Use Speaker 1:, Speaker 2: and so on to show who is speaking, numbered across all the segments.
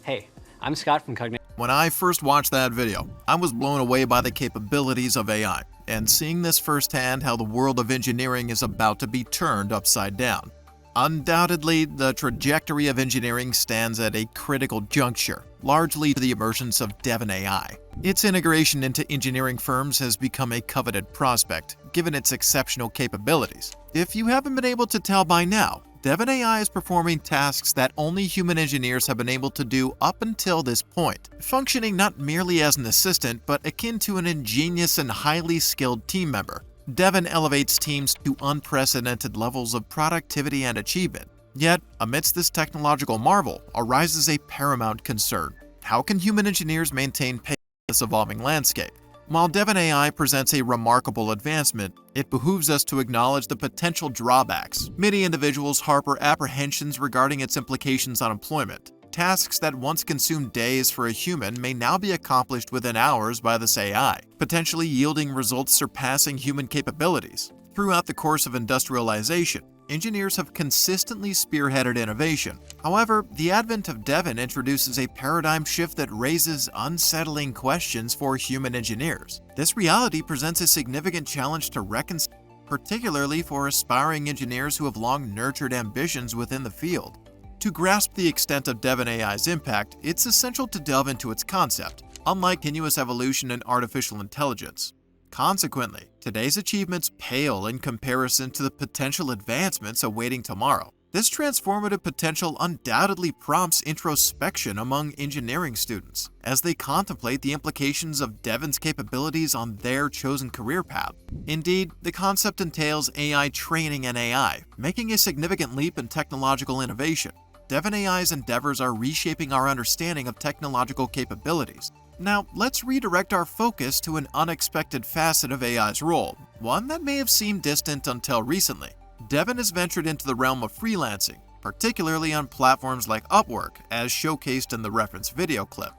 Speaker 1: Hey, I'm Scott from Cognition.
Speaker 2: When I first watched that video, I was blown away by the capabilities of AI, and seeing this firsthand how the world of engineering is about to be turned upside down. Undoubtedly, the trajectory of engineering stands at a critical juncture, largely due to the emergence of Devon AI. Its integration into engineering firms has become a coveted prospect, given its exceptional capabilities. If you haven't been able to tell by now, Devon AI is performing tasks that only human engineers have been able to do up until this point, functioning not merely as an assistant, but akin to an ingenious and highly skilled team member. Devon elevates teams to unprecedented levels of productivity and achievement. Yet, amidst this technological marvel, arises a paramount concern. How can human engineers maintain pace in this evolving landscape? While Devon AI presents a remarkable advancement, it behooves us to acknowledge the potential drawbacks. Many individuals harbor apprehensions regarding its implications on employment. Tasks that once consumed days for a human may now be accomplished within hours by this AI, potentially yielding results surpassing human capabilities. Throughout the course of industrialization, engineers have consistently spearheaded innovation. However, the advent of Devon introduces a paradigm shift that raises unsettling questions for human engineers. This reality presents a significant challenge to reconcile, particularly for aspiring engineers who have long nurtured ambitions within the field. To grasp the extent of Devon AI's impact, it's essential to delve into its concept, unlike continuous evolution and artificial intelligence. Consequently, today's achievements pale in comparison to the potential advancements awaiting tomorrow. This transformative potential undoubtedly prompts introspection among engineering students as they contemplate the implications of Devon's capabilities on their chosen career path. Indeed, the concept entails AI training and AI, making a significant leap in technological innovation. Devon AI's endeavors are reshaping our understanding of technological capabilities. Now, let's redirect our focus to an unexpected facet of AI's role, one that may have seemed distant until recently. Devon has ventured into the realm of freelancing, particularly on platforms like Upwork, as showcased in the reference video clip.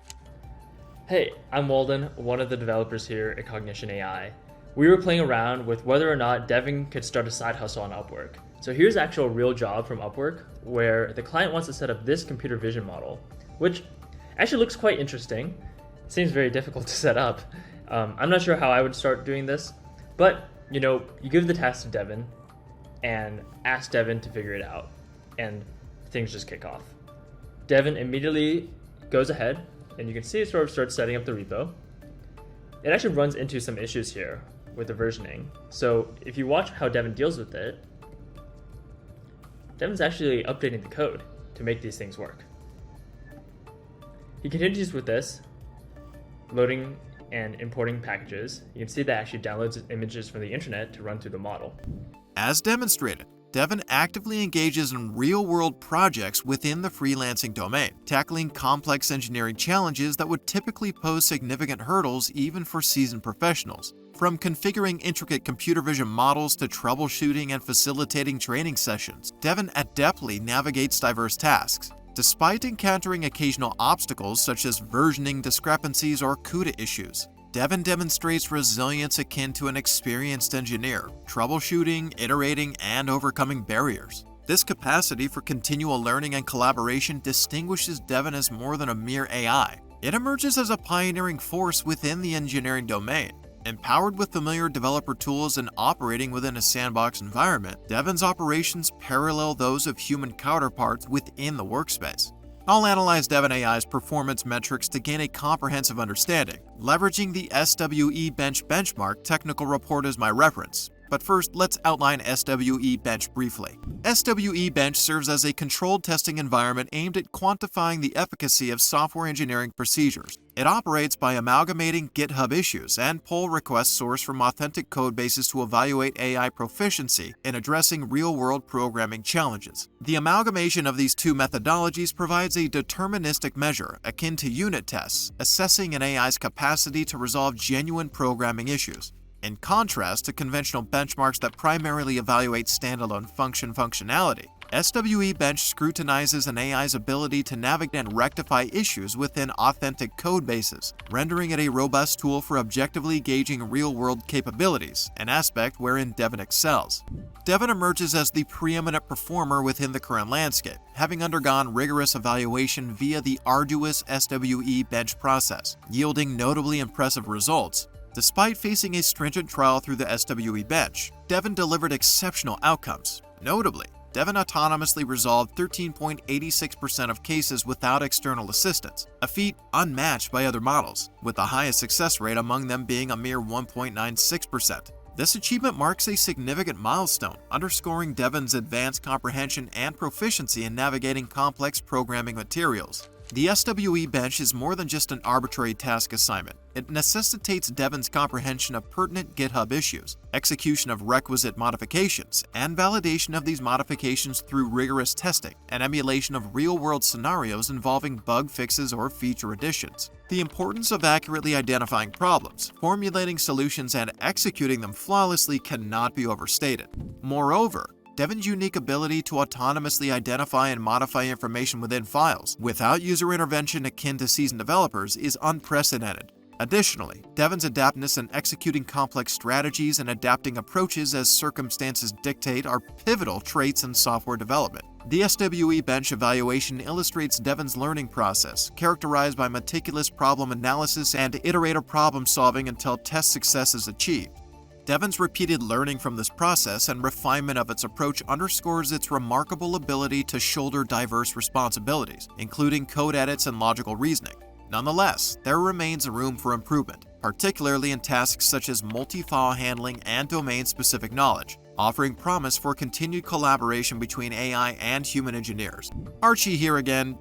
Speaker 3: Hey, I'm Walden, one of the developers here at Cognition AI. We were playing around with whether or not Devon could start a side hustle on Upwork. So here's actual real job from Upwork, where the client wants to set up this computer vision model, which actually looks quite interesting. Seems very difficult to set up. I'm not sure how I would start doing this, but you give the task to Devon and ask Devon to figure it out, and things just kick off. Devon immediately goes ahead, and you can see it sort of starts setting up the repo. It actually runs into some issues here with the versioning. So if you watch how Devon deals with it, Devon's actually updating the code to make these things work. He continues with this, loading and importing packages. You can see that actually downloads images from the internet to run through the model.
Speaker 2: As demonstrated, Devon actively engages in real-world projects within the freelancing domain, tackling complex engineering challenges that would typically pose significant hurdles even for seasoned professionals. From configuring intricate computer vision models to troubleshooting and facilitating training sessions, Devon adeptly navigates diverse tasks. Despite encountering occasional obstacles such as versioning discrepancies or CUDA issues, Devon demonstrates resilience akin to an experienced engineer, troubleshooting, iterating, and overcoming barriers. This capacity for continual learning and collaboration distinguishes Devon as more than a mere AI. It emerges as a pioneering force within the engineering domain. Empowered with familiar developer tools and operating within a sandbox environment, Devon's operations parallel those of human counterparts within the workspace. I'll analyze Devon AI's performance metrics to gain a comprehensive understanding, leveraging the SWE Bench benchmark technical report as my reference. But first, let's outline SWE Bench briefly. SWE Bench serves as a controlled testing environment aimed at quantifying the efficacy of software engineering procedures. It operates by amalgamating GitHub issues and pull requests sourced from authentic code bases to evaluate AI proficiency in addressing real-world programming challenges. The amalgamation of these two methodologies provides a deterministic measure akin to unit tests, assessing an AI's capacity to resolve genuine programming issues. In contrast to conventional benchmarks that primarily evaluate standalone functionality, SWE Bench scrutinizes an AI's ability to navigate and rectify issues within authentic code bases, rendering it a robust tool for objectively gauging real-world capabilities, an aspect wherein Devon excels. Devon emerges as the preeminent performer within the current landscape, having undergone rigorous evaluation via the arduous SWE Bench process, yielding notably impressive results. Despite facing a stringent trial through the SWE Bench, Devon delivered exceptional outcomes. Notably, Devon autonomously resolved 13.86% of cases without external assistance, a feat unmatched by other models, with the highest success rate among them being a mere 1.96%. This achievement marks a significant milestone, underscoring Devon's advanced comprehension and proficiency in navigating complex programming materials. The SWE Bench is more than just an arbitrary task assignment. It necessitates Devon's comprehension of pertinent GitHub issues, execution of requisite modifications, and validation of these modifications through rigorous testing and emulation of real-world scenarios involving bug fixes or feature additions. The importance of accurately identifying problems, formulating solutions, and executing them flawlessly cannot be overstated. Moreover, Devon's unique ability to autonomously identify and modify information within files without user intervention akin to seasoned developers is unprecedented. Additionally, Devon's adaptness in executing complex strategies and adapting approaches as circumstances dictate are pivotal traits in software development. The SWE Bench evaluation illustrates Devon's learning process, characterized by meticulous problem analysis and iterative problem solving until test success is achieved. Devon's repeated learning from this process and refinement of its approach underscores its remarkable ability to shoulder diverse responsibilities, including code edits and logical reasoning. Nonetheless, there remains room for improvement, particularly in tasks such as multi-file handling and domain-specific knowledge, offering promise for continued collaboration between AI and human engineers. Archie here again.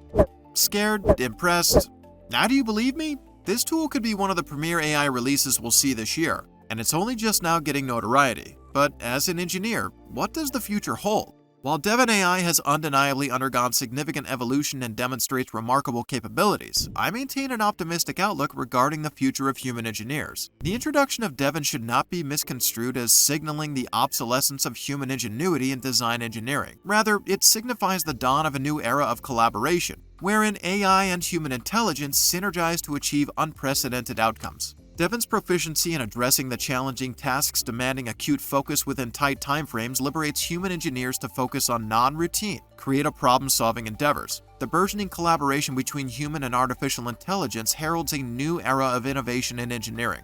Speaker 2: Scared? Impressed? Now do you believe me? This tool could be one of the premier AI releases we'll see this year, and it's only just now getting notoriety. But as an engineer, what does the future hold? While Devon AI has undeniably undergone significant evolution and demonstrates remarkable capabilities, I maintain an optimistic outlook regarding the future of human engineers. The introduction of Devon should not be misconstrued as signaling the obsolescence of human ingenuity in design engineering. Rather, it signifies the dawn of a new era of collaboration, wherein AI and human intelligence synergize to achieve unprecedented outcomes. Devon's proficiency in addressing the challenging tasks demanding acute focus within tight timeframes liberates human engineers to focus on non-routine, creative problem-solving endeavors. The burgeoning collaboration between human and artificial intelligence heralds a new era of innovation in engineering.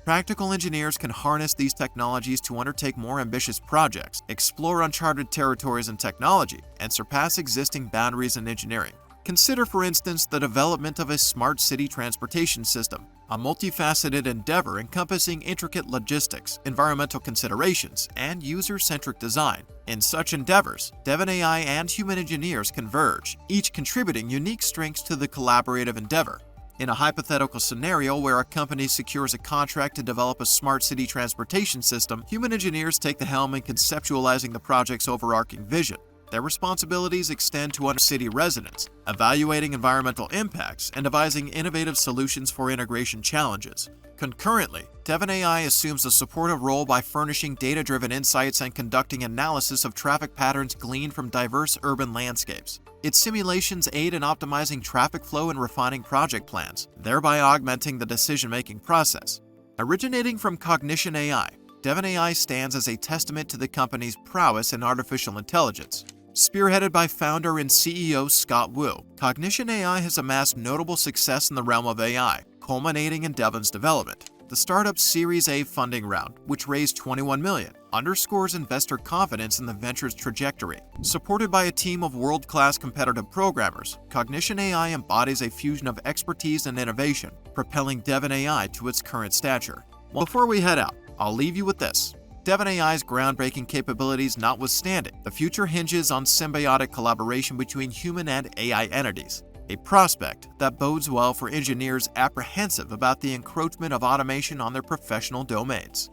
Speaker 2: Practical engineers can harness these technologies to undertake more ambitious projects, explore uncharted territories in technology, and surpass existing boundaries in engineering. Consider, for instance, the development of a smart city transportation system, a multifaceted endeavor encompassing intricate logistics, environmental considerations, and user-centric design. In such endeavors, Devon AI and human engineers converge, each contributing unique strengths to the collaborative endeavor. In a hypothetical scenario where a company secures a contract to develop a smart city transportation system, human engineers take the helm in conceptualizing the project's overarching vision. Their responsibilities extend to city residents, evaluating environmental impacts, and devising innovative solutions for integration challenges. Concurrently, Devon AI assumes a supportive role by furnishing data-driven insights and conducting analysis of traffic patterns gleaned from diverse urban landscapes. Its simulations aid in optimizing traffic flow and refining project plans, thereby augmenting the decision-making process. Originating from Cognition AI, Devon AI stands as a testament to the company's prowess in artificial intelligence. Spearheaded by founder and CEO Scott Wu, Cognition AI has amassed notable success in the realm of AI, culminating in Devon's development. The startup's Series A funding round, which raised $21 million, underscores investor confidence in the venture's trajectory. Supported by a team of world-class competitive programmers, Cognition AI embodies a fusion of expertise and innovation, propelling Devon AI to its current stature. Before we head out, I'll leave you with this. Devon AI's groundbreaking capabilities notwithstanding, the future hinges on symbiotic collaboration between human and AI entities, a prospect that bodes well for engineers apprehensive about the encroachment of automation on their professional domains.